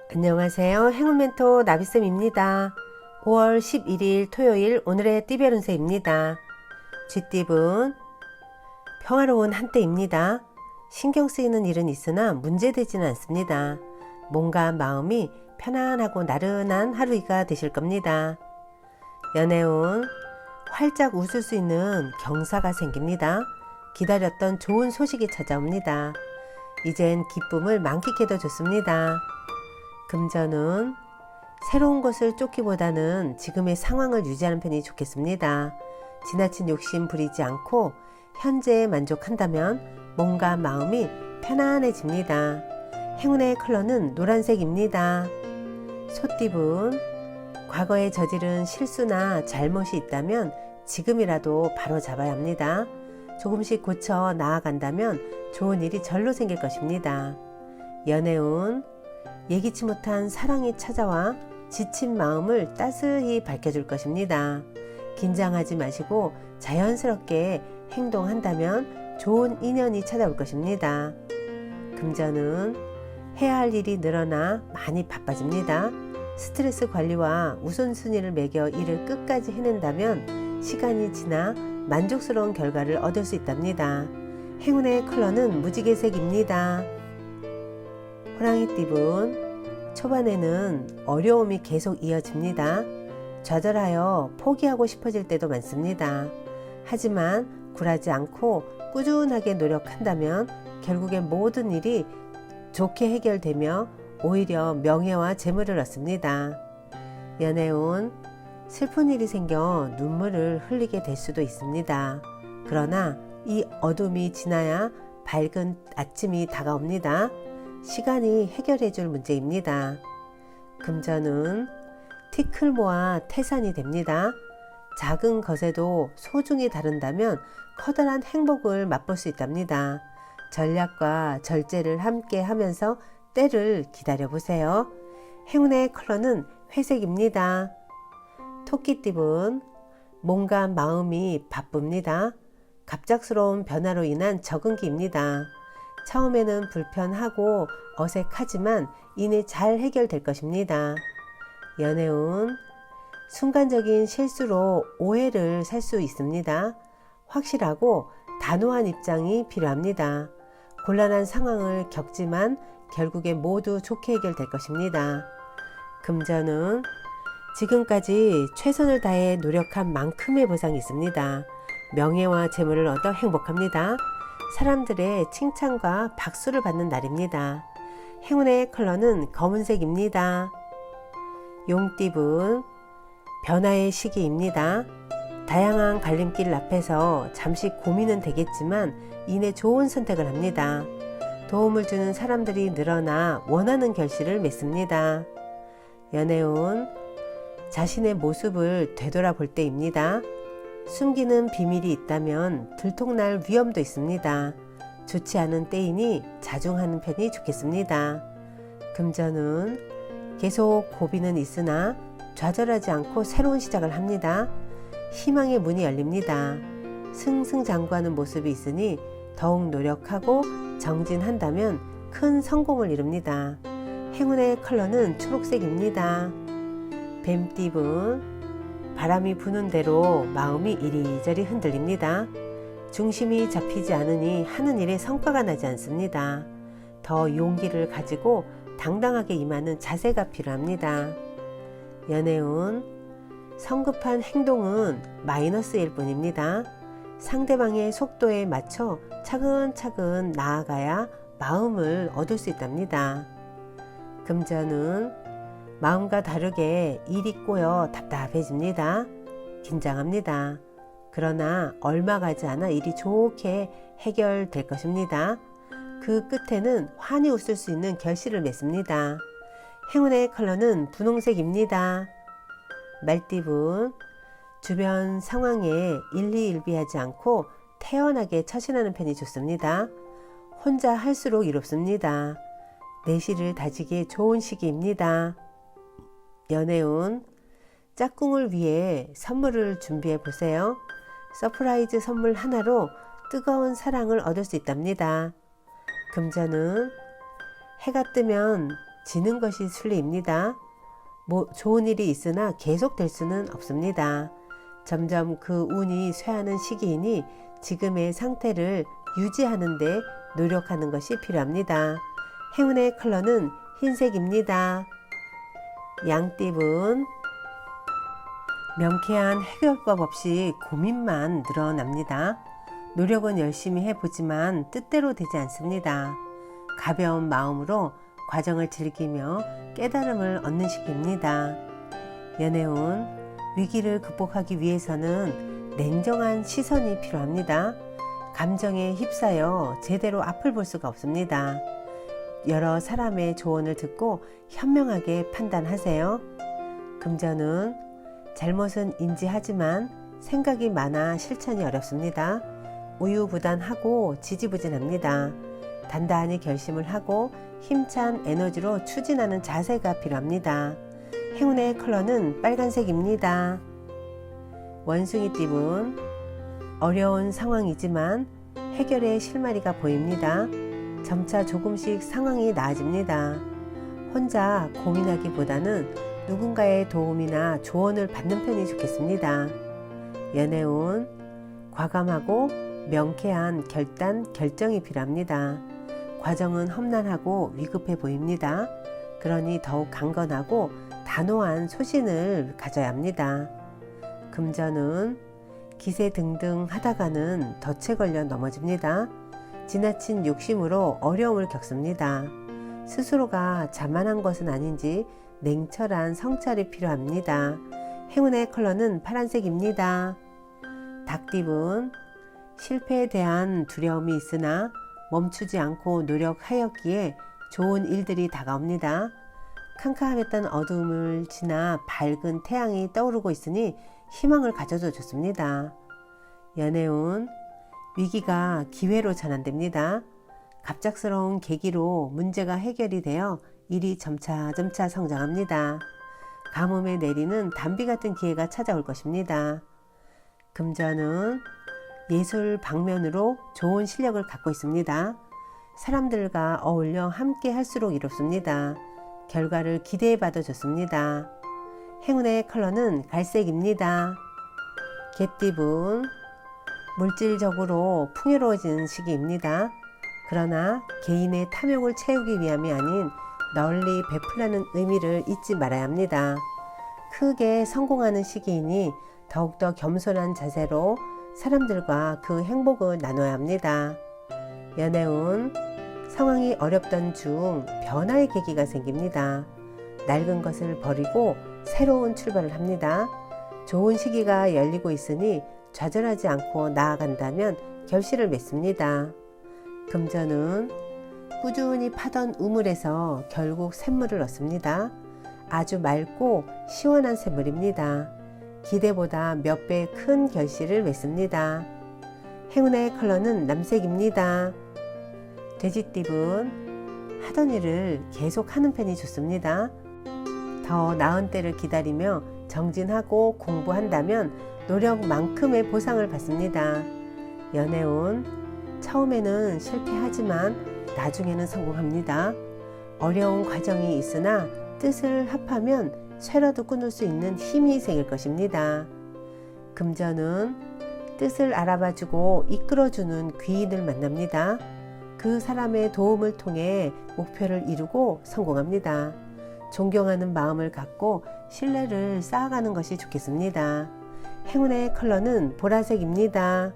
안녕하세요. 행운멘토 나비쌤입니다. 5월 11일 토요일 오늘의 띠별 운세입니다. 쥐띠분 평화로운 한때입니다. 신경 쓰이는 일은 있으나 문제되지는 않습니다. 몸과 마음이 편안하고 나른한 하루가 되실 겁니다. 연애운 활짝 웃을 수 있는 경사가 생깁니다. 기다렸던 좋은 소식이 찾아옵니다. 이젠 기쁨을 만끽해도 좋습니다. 금전운 새로운 것을 쫓기보다는 지금의 상황을 유지하는 편이 좋겠습니다. 지나친 욕심 부리지 않고 현재에 만족한다면 몸과 마음이 편안해집니다. 행운의 컬러는 노란색입니다. 소띠분 과거에 저지른 실수나 잘못이 있다면 지금이라도 바로 잡아야 합니다. 조금씩 고쳐 나아간다면 좋은 일이 절로 생길 것입니다. 연애운 예기치 못한 사랑이 찾아와 지친 마음을 따스히 밝혀줄 것입니다. 긴장하지 마시고 자연스럽게 행동한다면 좋은 인연이 찾아올 것입니다. 금전은 해야 할 일이 늘어나 많이 바빠집니다. 스트레스 관리와 우선순위를 매겨 일을 끝까지 해낸다면 시간이 지나 만족스러운 결과를 얻을 수 있답니다. 행운의 컬러는 무지개색입니다. 호랑이띠분 초반에는 어려움이 계속 이어집니다. 좌절하여 포기하고 싶어질 때도 많습니다. 하지만 굴하지 않고 꾸준하게 노력한다면 결국엔 모든 일이 좋게 해결되며 오히려 명예와 재물을 얻습니다. 연애운 슬픈 일이 생겨 눈물을 흘리게 될 수도 있습니다. 그러나 이 어둠이 지나야 밝은 아침이 다가옵니다. 시간이 해결해 줄 문제입니다. 금전은 티끌모아 태산이 됩니다. 작은 것에도 소중히 다룬다면 커다란 행복을 맛볼 수 있답니다. 전략과 절제를 함께 하면서 때를 기다려 보세요. 행운의 컬러는 회색입니다. 토끼띠분 몸과 마음이 바쁩니다. 갑작스러운 변화로 인한 적응기입니다. 처음에는 불편하고 어색하지만 이내 잘 해결될 것입니다. 연애운 순간적인 실수로 오해를 살 수 있습니다. 확실하고 단호한 입장이 필요합니다. 곤란한 상황을 겪지만 결국에 모두 좋게 해결될 것입니다. 금전은 지금까지 최선을 다해 노력한 만큼의 보상이 있습니다. 명예와 재물을 얻어 행복합니다. 사람들의 칭찬과 박수를 받는 날입니다. 행운의 컬러는 검은색입니다. 용띠분 변화의 시기입니다. 다양한 갈림길 앞에서 잠시 고민은 되겠지만 이내 좋은 선택을 합니다. 도움을 주는 사람들이 늘어나 원하는 결실을 맺습니다. 연애운 자신의 모습을 되돌아볼 때입니다. 숨기는 비밀이 있다면 들통날 위험도 있습니다. 좋지 않은 때이니 자중하는 편이 좋겠습니다. 금전은 계속 고비는 있으나 좌절하지 않고 새로운 시작을 합니다. 희망의 문이 열립니다. 승승장구하는 모습이 있으니 더욱 노력하고 정진한다면 큰 성공을 이룹니다. 행운의 컬러는 초록색입니다. 뱀띠분 바람이 부는 대로 마음이 이리저리 흔들립니다. 중심이 잡히지 않으니 하는 일에 성과가 나지 않습니다. 더 용기를 가지고 당당하게 임하는 자세가 필요합니다. 연애운 성급한 행동은 마이너스일 뿐입니다. 상대방의 속도에 맞춰 차근차근 나아가야 마음을 얻을 수 있답니다. 금전은 마음과 다르게 일이 꼬여 답답해집니다. 긴장합니다. 그러나 얼마 가지 않아 일이 좋게 해결될 것입니다. 그 끝에는 환히 웃을 수 있는 결실을 맺습니다. 행운의 컬러는 분홍색입니다. 말띠분 주변 상황에 일희일비하지 않고 태연하게 처신하는 편이 좋습니다. 혼자 할수록 이롭습니다. 내실을 다지기에 좋은 시기입니다. 연애운 짝꿍을 위해 선물을 준비해 보세요. 서프라이즈 선물 하나로 뜨거운 사랑을 얻을 수 있답니다. 금전은 해가 뜨면 지는 것이 순리입니다. 좋은 일이 있으나 계속될 수는 없습니다. 점점 그 운이 쇠하는 시기이니 지금의 상태를 유지하는 데 노력하는 것이 필요합니다. 행운의 컬러는 흰색입니다. 양띠분, 명쾌한 해결법 없이 고민만 늘어납니다. 노력은 열심히 해보지만 뜻대로 되지 않습니다. 가벼운 마음으로 과정을 즐기며 깨달음을 얻는 시기입니다. 연애운, 위기를 극복하기 위해서는 냉정한 시선이 필요합니다. 감정에 휩싸여 제대로 앞을 볼 수가 없습니다. 여러 사람의 조언을 듣고 현명하게 판단하세요. 금전은 잘못은 인지하지만 생각이 많아 실천이 어렵습니다. 우유부단하고 지지부진합니다. 단단히 결심을 하고 힘찬 에너지로 추진하는 자세가 필요합니다. 행운의 컬러는 빨간색입니다. 원숭이띠분, 어려운 상황이지만 해결의 실마리가 보입니다. 점차 조금씩 상황이 나아집니다. 혼자 고민하기보다는 누군가의 도움이나 조언을 받는 편이 좋겠습니다. 연애운, 과감하고 명쾌한 결정이 필요합니다. 과정은 험난하고 위급해 보입니다. 그러니 더욱 강건하고 단호한 소신을 가져야 합니다. 금전은 기세 등등 하다가는 덫에 걸려 넘어집니다. 지나친 욕심으로 어려움을 겪습니다. 스스로가 자만한 것은 아닌지 냉철한 성찰이 필요합니다. 행운의 컬러는 파란색입니다. 닭띠분, 실패에 대한 두려움이 있으나 멈추지 않고 노력하였기에 좋은 일들이 다가옵니다. 캄캄했던 어둠을 지나 밝은 태양이 떠오르고 있으니 희망을 가져도 좋습니다. 연애운, 위기가 기회로 전환됩니다. 갑작스러운 계기로 문제가 해결이 되어 일이 점차 성장합니다. 가뭄에 내리는 단비 같은 기회가 찾아올 것입니다. 금전은 예술 방면으로 좋은 실력을 갖고 있습니다. 사람들과 어울려 함께 할수록 이롭습니다. 결과를 기대해봐도 좋습니다. 행운의 컬러는 갈색입니다. 개띠분, 물질적으로 풍요로워지는 시기입니다. 그러나 개인의 탐욕을 채우기 위함이 아닌 널리 베풀라는 의미를 잊지 말아야 합니다. 크게 성공하는 시기이니 더욱더 겸손한 자세로 사람들과 그 행복을 나눠야 합니다. 연애운, 상황이 어렵던 중 변화의 계기가 생깁니다. 낡은 것을 버리고 새로운 출발을 합니다. 좋은 시기가 열리고 있으니 좌절하지 않고 나아간다면 결실을 맺습니다. 금전은 꾸준히 파던 우물에서 결국 샘물을 얻습니다. 아주 맑고 시원한 샘물입니다. 기대보다 몇 배 큰 결실을 맺습니다. 행운의 컬러는 남색입니다. 돼지띠분, 하던 일을 계속 하는 편이 좋습니다. 더 나은 때를 기다리며 정진하고 공부한다면 노력만큼의 보상을 받습니다. 연애운, 처음에는 실패하지만 나중에는 성공합니다. 어려운 과정이 있으나 뜻을 합하면 쇠라도 끊을 수 있는 힘이 생길 것입니다. 금전은 뜻을 알아봐주고 이끌어주는 귀인을 만납니다. 그 사람의 도움을 통해 목표를 이루고 성공합니다. 존경하는 마음을 갖고 신뢰를 쌓아가는 것이 좋겠습니다. 행운의 컬러는 보라색입니다.